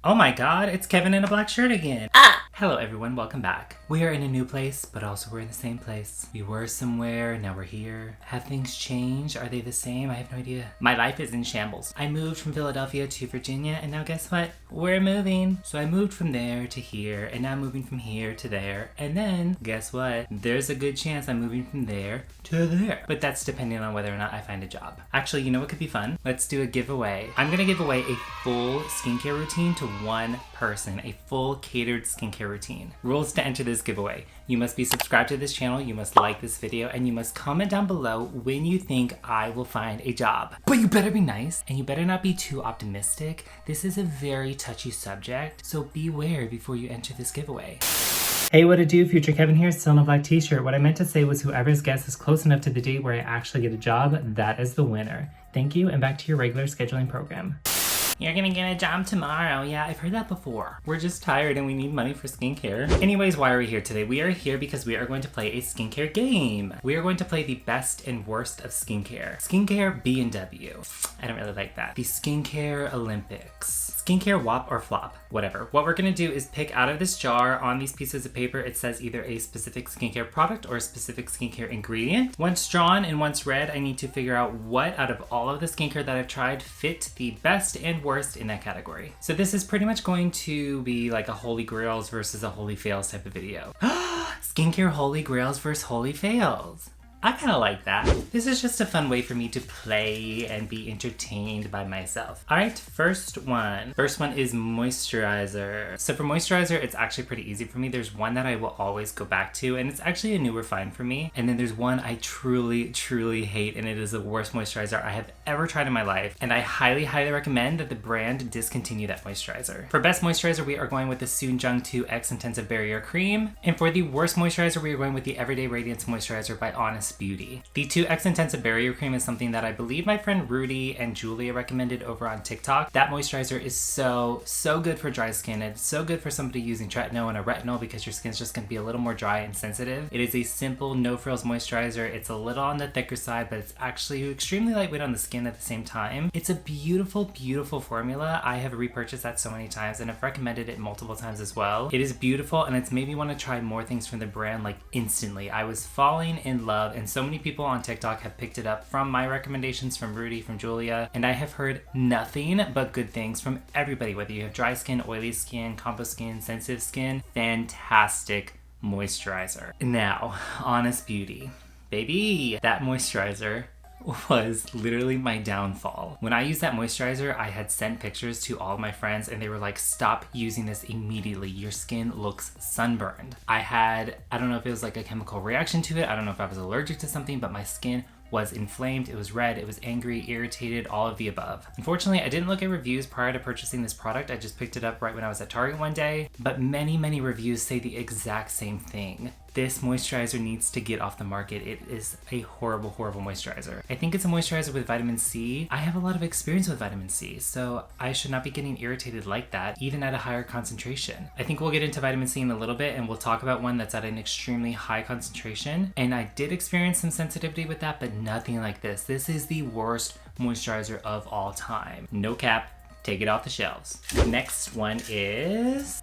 Oh my god, it's Kevin in a black shirt again. Ah! Hello everyone, welcome back. We are in a new place, but also we're in the same place. We were somewhere, now we're here. Have things changed? Are they the same? I have no idea. My life is in shambles. I moved from Philadelphia to Virginia, and now guess what? We're moving. So I moved from there to here, and now I'm moving from here to there. And then, guess what? There's a good chance I'm moving from there to there. But that's depending on whether or not I find a job. Actually, you know what could be fun? Let's do a giveaway. I'm gonna give away a full skincare routine to one person, a full catered skincare routine. Rules to enter this giveaway. You must be subscribed to this channel, you must like this video, and you must comment down below when you think I will find a job. But you better be nice, and you better not be too optimistic. This is a very touchy subject, so beware before you enter this giveaway. Hey, what it do? Future Kevin here, still in a black t-shirt. What I meant to say was whoever's guess is close enough to the date where I actually get a job, that is the winner. Thank you, and back to your regular scheduling program. You're gonna get a job tomorrow. Yeah, I've heard that before. We're just tired and we need money for skincare. Anyways, why are we here today? We are here because we are going to play a skincare game. We are going to play the best and worst of skincare. Skincare B&W. I don't really like that. The Skincare Olympics. Skincare WOP or flop, whatever. What we're gonna do is pick out of this jar on these pieces of paper. It says either a specific skincare product or a specific skincare ingredient. Once drawn and once read, I need to figure out what out of all of the skincare that I've tried fit the best and worst in that category. So this is pretty much going to be like a holy grails versus a holy fails type of video. Skincare holy grails versus holy fails. I kind of like that. This is just a fun way for me to play and be entertained by myself. All right, first one. First one is moisturizer. So for moisturizer, it's actually pretty easy for me. There's one that I will always go back to, and it's actually a newer find for me. And then there's one I truly, truly hate, and it is the worst moisturizer I have ever tried in my life. And I highly, highly recommend that the brand discontinue that moisturizer. For best moisturizer, we are going with the Soonjung 2 X Intensive Barrier Cream. And for the worst moisturizer, we are going with the Everyday Radiance Moisturizer by Honest Beauty. The 2X Intensive Barrier Cream is something that I believe my friend Rudy and Julia recommended over on TikTok. That moisturizer is so good for dry skin. It's so good for somebody using tretinoin and a retinol because your skin's just gonna be a little more dry and sensitive. It is a simple, no frills moisturizer. It's a little on the thicker side, but it's actually extremely lightweight on the skin at the same time. It's a beautiful, beautiful formula. I have repurchased that so many times and I've recommended it multiple times as well. It is beautiful and it's made me want to try more things from the brand like instantly. I was falling in love, and so many people on TikTok have picked it up from my recommendations, from Rudy, from Julia, and I have heard nothing but good things from everybody, whether you have dry skin, oily skin, combo skin, sensitive skin. Fantastic moisturizer. Now, Honest Beauty. Baby, that moisturizer was literally my downfall. When I used that moisturizer, I had sent pictures to all of my friends and they were like, stop using this immediately. Your skin looks sunburned. I don't know if it was like a chemical reaction to it. I don't know if I was allergic to something, but my skin was inflamed, it was red, it was angry, irritated, all of the above. Unfortunately, I didn't look at reviews prior to purchasing this product. I just picked it up right when I was at Target one day, but many reviews say the exact same thing. This moisturizer needs to get off the market. It is a horrible, horrible moisturizer. I think it's a moisturizer with vitamin C. I have a lot of experience with vitamin C, so I should not be getting irritated like that, even at a higher concentration. I think we'll get into vitamin C in a little bit and we'll talk about one that's at an extremely high concentration. And I did experience some sensitivity with that, but nothing like this. This is the worst moisturizer of all time. No cap, take it off the shelves. Next one is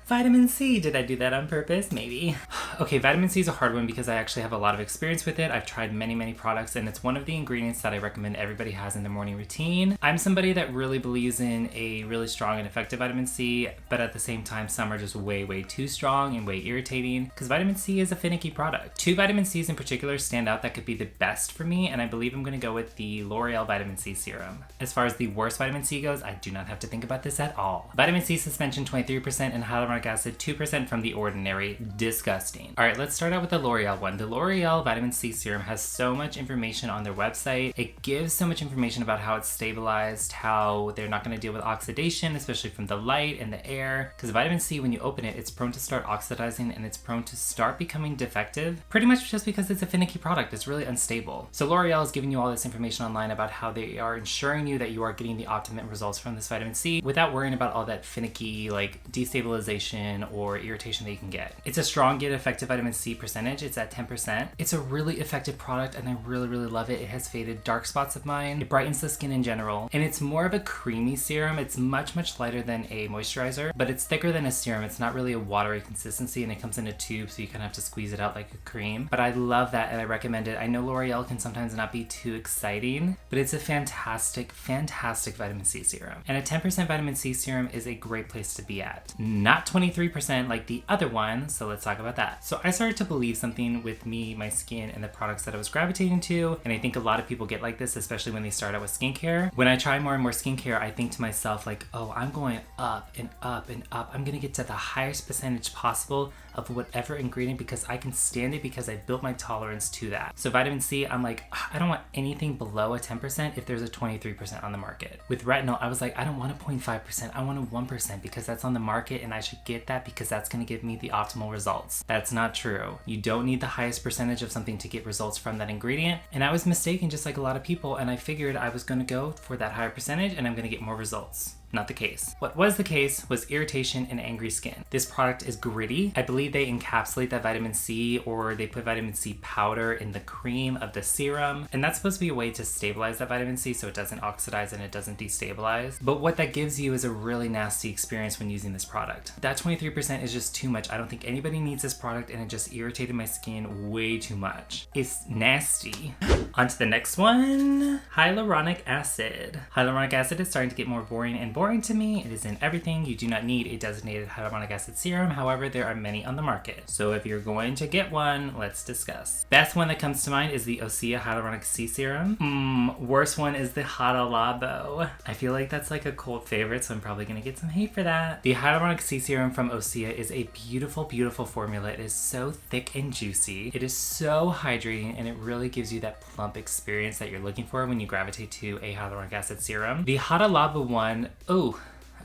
vitamin C. Did I do that on purpose? Maybe. Okay, vitamin C is a hard one because I actually have a lot of experience with it. I've tried many products and it's one of the ingredients that I recommend everybody has in their morning routine. I'm somebody that really believes in a really strong and effective vitamin C, but at the same time, some are just way too strong and way irritating because vitamin C is a finicky product. Two vitamin C's in particular stand out that could be the best for me, and I believe I'm gonna go with the L'Oreal Vitamin C Serum. As far as the worst vitamin C goes, I do not have to think about this at all. Vitamin C suspension 23% and hyaluronic acid 2% from The Ordinary. Disgusting. All right, let's start out with the L'Oreal one. The L'Oreal Vitamin C Serum has so much information on their website. It gives so much information about how it's stabilized, how they're not going to deal with oxidation, especially from the light and the air. Because vitamin C, when you open it, it's prone to start oxidizing and it's prone to start becoming defective, pretty much just because it's a finicky product. It's really unstable. So L'Oreal is giving you all this information online about how they are ensuring you that you are getting the optimum results from this vitamin C without worrying about all that finicky like destabilization pigmentation or irritation that you can get. It's a strong yet effective vitamin C percentage. It's at 10%. It's a really effective product and I really love it. It has faded dark spots of mine. It brightens the skin in general. And it's more of a creamy serum. It's much lighter than a moisturizer, but it's thicker than a serum. It's not really a watery consistency and it comes in a tube, so you kind of have to squeeze it out like a cream. But I love that and I recommend it. I know L'Oreal can sometimes not be too exciting, but it's a fantastic vitamin C serum. And a 10% vitamin C serum is a great place to be at. Not 23% like the other one, so let's talk about that. So I started to believe something with me, my skin, and the products that I was gravitating to, and I think a lot of people get like this, especially when they start out with skincare. When I try more and more skincare, I think to myself like, oh, I'm going up and up and up. I'm gonna get to the highest percentage possible of whatever ingredient because I can stand it because I built my tolerance to that. So vitamin C, I'm like, I don't want anything below a 10% if there's a 23% on the market. With retinol, I was like, I don't want a 0.5%, I want a 1% because that's on the market and I should get that because that's gonna give me the optimal results. That's not true. You don't need the highest percentage of something to get results from that ingredient. And I was mistaken just like a lot of people, and I figured I was gonna go for that higher percentage and I'm gonna get more results. Not the case. What was the case was irritation and angry skin. This product is gritty. I believe they encapsulate that vitamin C, or they put vitamin C powder in the cream of the serum. And that's supposed to be a way to stabilize that vitamin C so it doesn't oxidize and it doesn't destabilize. But what that gives you is a really nasty experience when using this product. That 23% is just too much. I don't think anybody needs this product and it just irritated my skin way too much. It's nasty. On to the next one. Hyaluronic Acid. Hyaluronic acid is starting to get more boring to me. It is in everything. You do not need a designated hyaluronic acid serum. However, there are many on the market. So if you're going to get one, let's discuss. Best one that comes to mind is the Osea Hyaluronic C Serum. Worst one is the Hada Labo. I feel like that's like a cult favorite, so I'm probably gonna get some hate for that. The Hyaluronic C Serum from Osea is a beautiful formula. It is so thick and juicy. It is so hydrating and it really gives you that plump experience that you're looking for when you gravitate to a hyaluronic acid serum. The Hada Labo one,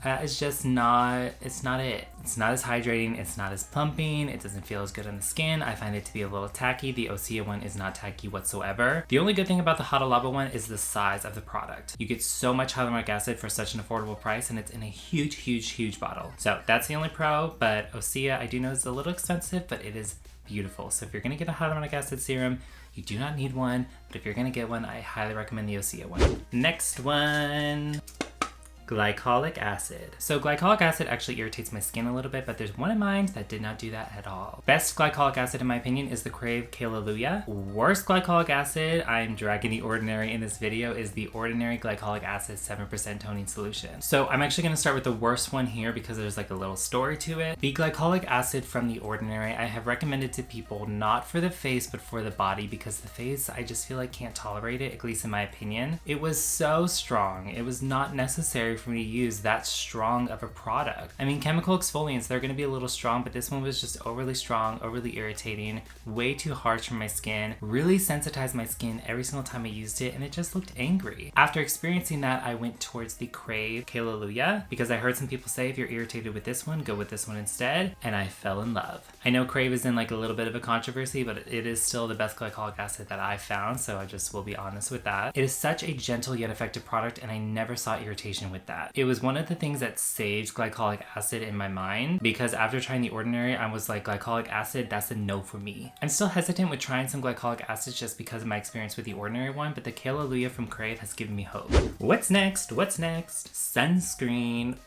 it's just not, it's not it. It's not as hydrating, it's not as pumping, it doesn't feel as good on the skin. I find it to be a little tacky. The Osea one is not tacky whatsoever. The only good thing about the Hada Labo one is the size of the product. You get so much hyaluronic acid for such an affordable price, and it's in a huge bottle. So that's the only pro, but Osea I do know is a little expensive, but it is beautiful. So if you're gonna get a hyaluronic acid serum, you do not need one, but if you're gonna get one, I highly recommend the Osea one. Next one. Glycolic acid. So glycolic acid actually irritates my skin a little bit, but there's one in mind that did not do that at all. Best glycolic acid in my opinion is the Crave Hallelujah. Worst glycolic acid, I'm dragging the Ordinary in this video, is the Ordinary Glycolic Acid 7% toning solution. So I'm actually gonna start with the worst one here because there's like a little story to it. The glycolic acid from the Ordinary, I have recommended to people not for the face, but for the body, because the face, I just feel like can't tolerate it, at least in my opinion. It was so strong. It was not necessary for me to use that strong of a product. I mean, chemical exfoliants, they're gonna be a little strong, but this one was just overly strong, overly irritating, way too harsh for my skin, really sensitized my skin every single time I used it, and it just looked angry. After experiencing that, I went towards the Crave Hallelujah because I heard some people say if you're irritated with this one, go with this one instead, and I fell in love. I know Crave is in like a little bit of a controversy, but it is still the best glycolic acid that I've found, so I just will be honest with that. It is such a gentle yet effective product, and I never saw irritation with that. It was one of the things that saved glycolic acid in my mind, because after trying the Ordinary, I was like, glycolic acid, that's a no for me. I'm still hesitant with trying some glycolic acids just because of my experience with the Ordinary one, but the Hallelujah from Crave has given me hope. What's next? Sunscreen.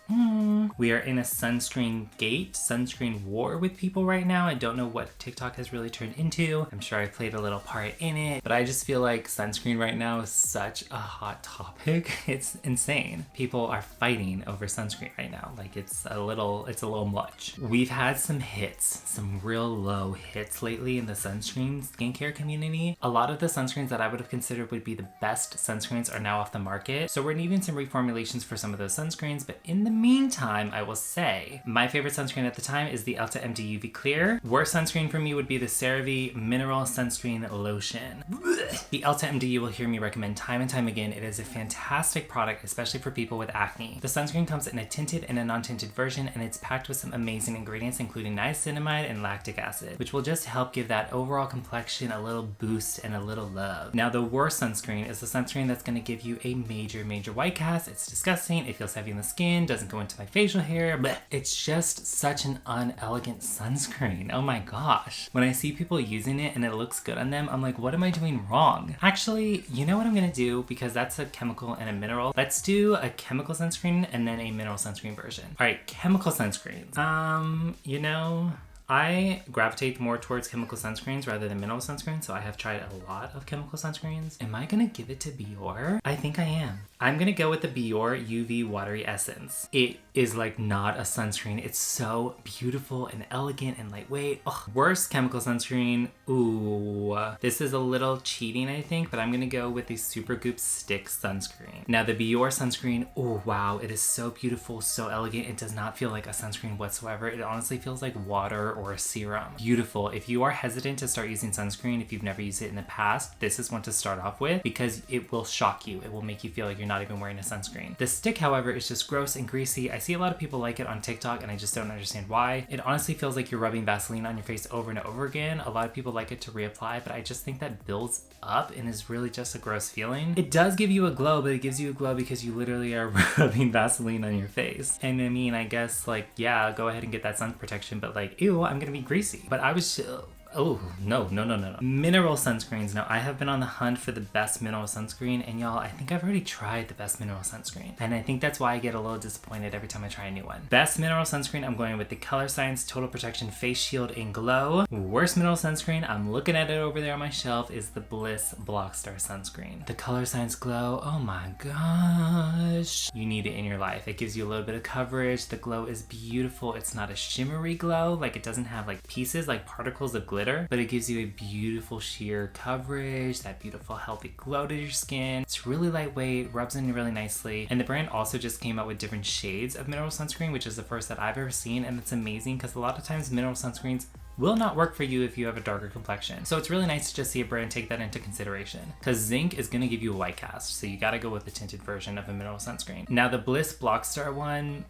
We are in a sunscreen sunscreen war with people right now. I don't know what TikTok has really turned into. I'm sure I played a little part in it, but I just feel like sunscreen right now is such a hot topic. It's insane. People are fighting over sunscreen right now. Like it's a little much. We've had some hits, some real low hits lately in the sunscreen skincare community. A lot of the sunscreens that I would have considered would be the best sunscreens are now off the market. So we're needing some reformulations for some of those sunscreens. But in the meantime, I will say my favorite sunscreen at the time is the Elta MD UV Clear. Worst sunscreen for me would be the CeraVe Mineral Sunscreen Lotion. The Elta MD you will hear me recommend time and time again. It is a fantastic product, especially for people with acne. The sunscreen comes in a tinted and a non-tinted version, and it's packed with some amazing ingredients including niacinamide and lactic acid, which will just help give that overall complexion a little boost and a little love. Now the worst sunscreen is the sunscreen that's going to give you a major white cast. It's disgusting, it feels heavy in the skin, doesn't go into my facial hair, but it's just such an unelegant sunscreen. Oh my gosh. When I see people using it and it looks good on them, I'm like, what am I doing wrong? Actually, you know what I'm gonna do, because that's a chemical and a mineral. Let's do a chemical sunscreen and then a mineral sunscreen version. All right, chemical sunscreens. You know, I gravitate more towards chemical sunscreens rather than mineral sunscreens, so I have tried a lot of chemical sunscreens. Am I gonna give it to Biore? I think I am. I'm gonna go with the Biore UV Watery Essence. It is like not a sunscreen. It's so beautiful and elegant and lightweight. Ugh. Worst chemical sunscreen. Ooh, this is a little cheating, I think, but I'm gonna go with the Supergoop Stick Sunscreen. Now the Biore sunscreen, oh wow, it is so beautiful, so elegant. It does not feel like a sunscreen whatsoever. It honestly feels like water or a serum. Beautiful. If you are hesitant to start using sunscreen, if you've never used it in the past, this is one to start off with because it will shock you. It will make you feel like you're not even wearing a sunscreen. The stick, however, is just gross and greasy. I see a lot of people like it on TikTok and I just don't understand why. It honestly feels like you're rubbing Vaseline on your face over and over again. A lot of people like it to reapply, but I just think that builds up and is really just a gross feeling. It does give you a glow, but it gives you a glow because you literally are rubbing Vaseline on your face. And I mean, I guess like, yeah, go ahead and get that sun protection, but like, ew, I'm gonna be greasy. But I was oh, no. Mineral sunscreens. Now, I have been on the hunt for the best mineral sunscreen, and y'all, I think I've already tried the best mineral sunscreen. And I think that's why I get a little disappointed every time I try a new one. Best mineral sunscreen, I'm going with the Color Science Total Protection Face Shield in Glow. Worst mineral sunscreen, I'm looking at it over there on my shelf, is the Bliss Blockstar Sunscreen. The Color Science Glow, oh my gosh. You need it in your life. It gives you a little bit of coverage. The glow is beautiful. It's not a shimmery glow. Like, it doesn't have like pieces, like particles of glitter, but it gives you a beautiful sheer coverage, that beautiful healthy glow to your skin. It's really lightweight, rubs in really nicely, and the brand also just came out with different shades of mineral sunscreen, which is the first that I've ever seen, and it's amazing because a lot of times mineral sunscreens will not work for you if you have a darker complexion. So it's really nice to just see a brand take that into consideration, because zinc is gonna give you a white cast, so you gotta go with the tinted version of a mineral sunscreen. Now the Bliss Blockstar one,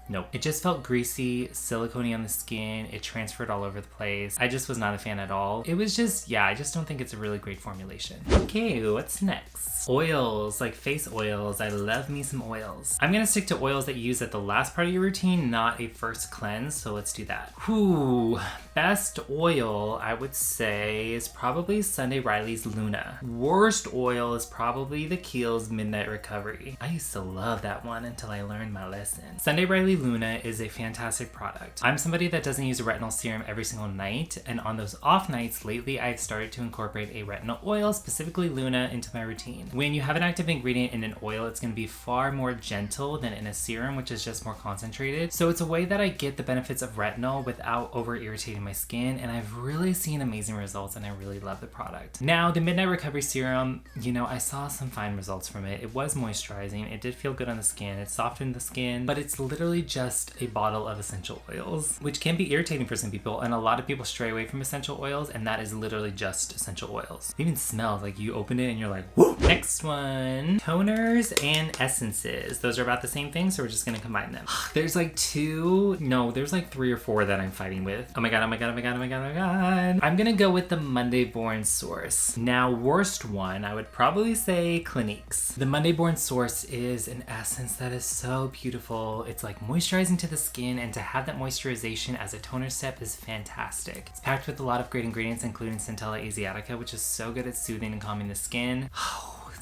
nope. It just felt greasy, silicone-y on the skin, it transferred all over the place. I just was not a fan at all. It was just, yeah, I just don't think it's a really great formulation. Okay, what's next? Oils, like face oils. I love me some oils. I'm gonna stick to oils that you use at the last part of your routine, not a first cleanse, so let's do that. Whew. Best oil, I would say, is probably Sunday Riley's Luna. Worst oil is probably the Kiehl's Midnight Recovery. I used to love that one until I learned my lesson. Sunday Riley Luna is a fantastic product. I'm somebody that doesn't use a retinol serum every single night, and on those off nights lately, I've started to incorporate a retinol oil, specifically Luna, into my routine. When you have an active ingredient in an oil, it's going to be far more gentle than in a serum, which is just more concentrated. So it's a way that I get the benefits of retinol without over irritating my skin, and I've really seen amazing results, and I really love the product. Now, the Midnight Recovery Serum, you know, I saw some fine results from it. It was moisturizing, it did feel good on the skin, it softened the skin, but it's literally just a bottle of essential oils, which can be irritating for some people, and a lot of people stray away from essential oils, and that is literally just essential oils. It even smells like you open it and you're like, whoa! Next one, toners and essences. Those are about the same thing, so we're just gonna combine them. There's like there's like 3 or 4 that I'm fighting with. Oh my god. I'm gonna go with the Monday Born Source. Now, worst one, I would probably say Clinique's. The Monday Born Source is an essence that is so beautiful. It's like moisturizing to the skin, and to have that moisturization as a toner step is fantastic. It's packed with a lot of great ingredients, including Centella Asiatica, which is so good at soothing and calming the skin.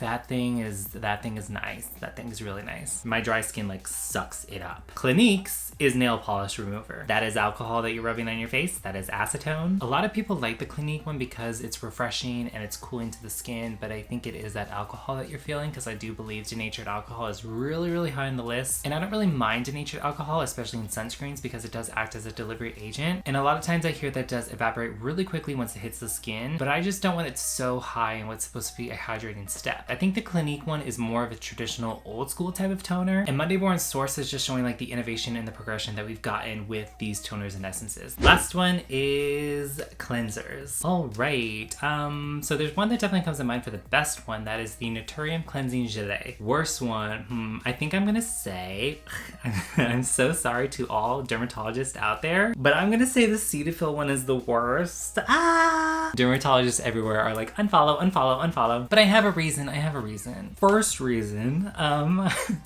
That thing is nice. That thing is really nice. My dry skin like sucks it up. Clinique's is nail polish remover. That is alcohol that you're rubbing on your face. That is acetone. A lot of people like the Clinique one because it's refreshing and it's cooling to the skin, but I think it is that alcohol that you're feeling, because I do believe denatured alcohol is really, really high on the list. And I don't really mind denatured alcohol, especially in sunscreens, because it does act as a delivery agent. And a lot of times I hear that it does evaporate really quickly once it hits the skin, but I just don't want it so high in what's supposed to be a hydrating step. I think the Clinique one is more of a traditional old school type of toner, and Monday Born Source is just showing like the innovation and the progression that we've gotten with these toners and essences. Last one is cleansers. All right, so there's one that definitely comes to mind for the best one. That is the Naturium Cleansing Gelée. Worst one, I think I'm gonna say, I'm so sorry to all dermatologists out there, but I'm gonna say the Cetaphil one is the worst. Dermatologists everywhere are like, unfollow, unfollow, unfollow. But I have a reason, First reason,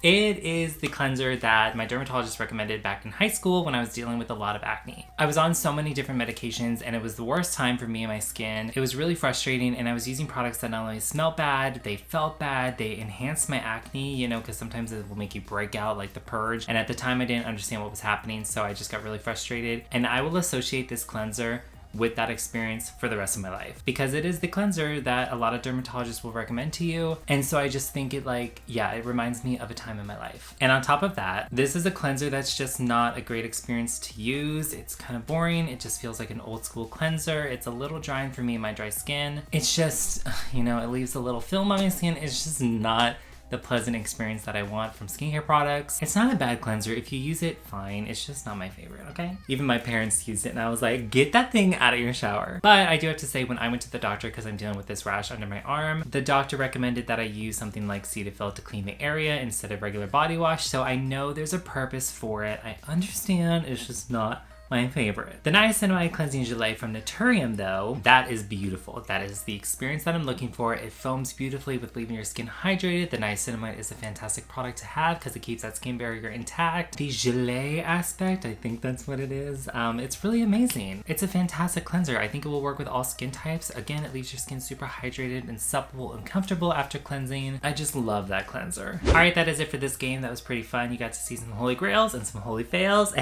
it is the cleanser that my dermatologist recommended back in high school when I was dealing with a lot of acne. I was on so many different medications and it was the worst time for me and my skin. It was really frustrating, and I was using products that not only smelled bad, they felt bad, they enhanced my acne, you know, because sometimes it will make you break out like the purge. And at the time I didn't understand what was happening, so I just got really frustrated. And I will associate this cleanser with that experience for the rest of my life, because it is the cleanser that a lot of dermatologists will recommend to you. And so I just think it it reminds me of a time in my life. And on top of that, this is a cleanser that's just not a great experience to use. It's kind of boring. It just feels like an old school cleanser. It's a little drying for me and my dry skin. It's just, you know, it leaves a little film on my skin. It's just not the pleasant experience that I want from skincare products. It's not a bad cleanser. If you use it, fine. It's just not my favorite, okay? Even my parents used it and I was like, get that thing out of your shower. But I do have to say, when I went to the doctor, because I'm dealing with this rash under my arm, the doctor recommended that I use something like Cetaphil to clean the area instead of regular body wash. So I know there's a purpose for it. I understand, it's just not my favorite. The Niacinamide Cleansing Gelée from Naturium though, that is beautiful. That is the experience that I'm looking for. It foams beautifully with leaving your skin hydrated. The niacinamide is a fantastic product to have because it keeps that skin barrier intact. The gelée aspect, I think that's what it is. It's really amazing. It's a fantastic cleanser. I think it will work with all skin types. Again, it leaves your skin super hydrated and supple and comfortable after cleansing. I just love that cleanser. All right, that is it for this game. That was pretty fun. You got to see some holy grails and some holy fails.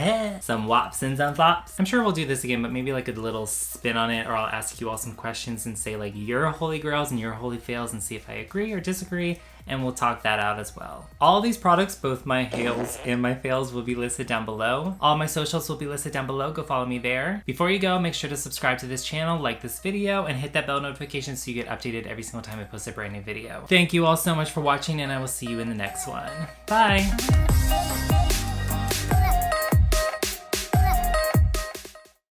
Some wops and some flops. I'm sure we'll do this again, but maybe like a little spin on it, or I'll ask you all some questions and say like your holy grails and your holy fails and see if I agree or disagree, and we'll talk that out as well. All these products, both my hails and my fails, will be listed down below. All my socials will be listed down below. Go follow me there. Before you go, make sure to subscribe to this channel, like this video, and hit that bell notification so you get updated every single time I post a brand new video. Thank you all so much for watching, and I will see you in the next one. Bye!